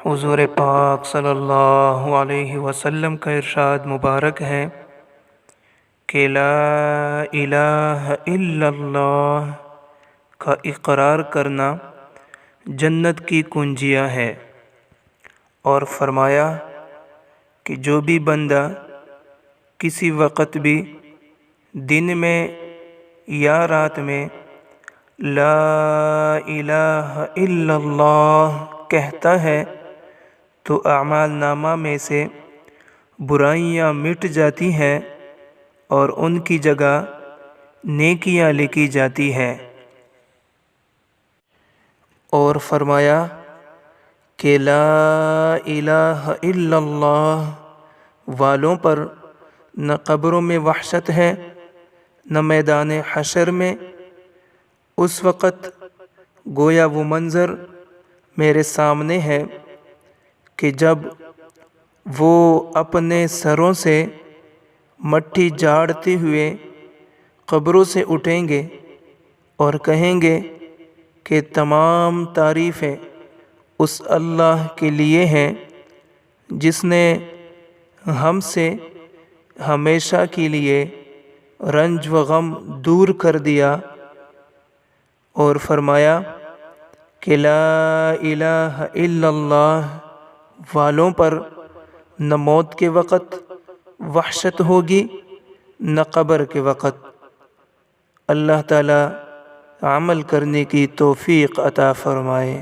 حضور پاک صلی اللہ علیہ وسلم کا ارشاد مبارک ہے کہ لا الہ الا اللہ کا اقرار کرنا جنت کی کنجیاں ہے، اور فرمایا کہ جو بھی بندہ کسی وقت بھی دن میں یا رات میں لا الہ الا اللہ کہتا ہے تو اعمال نامہ میں سے برائیاں مٹ جاتی ہیں اور ان کی جگہ نیکیاں لکھی جاتی ہیں۔ اور فرمایا کہ لا الہ الا اللہ والوں پر نہ قبروں میں وحشت ہے نہ میدان حشر میں۔ اس وقت گویا وہ منظر میرے سامنے ہے کہ جب وہ اپنے سروں سے مٹی جھاڑتے ہوئے قبروں سے اٹھیں گے اور کہیں گے کہ تمام تعریفیں اس اللہ کے لیے ہیں جس نے ہم سے ہمیشہ کے لیے رنج و غم دور کر دیا، اور فرمایا کہ لا الہ الا اللہ والوں پر نہ موت کے وقت وحشت ہوگی نہ قبر کے وقت۔ اللہ تعالی عمل کرنے کی توفیق عطا فرمائے۔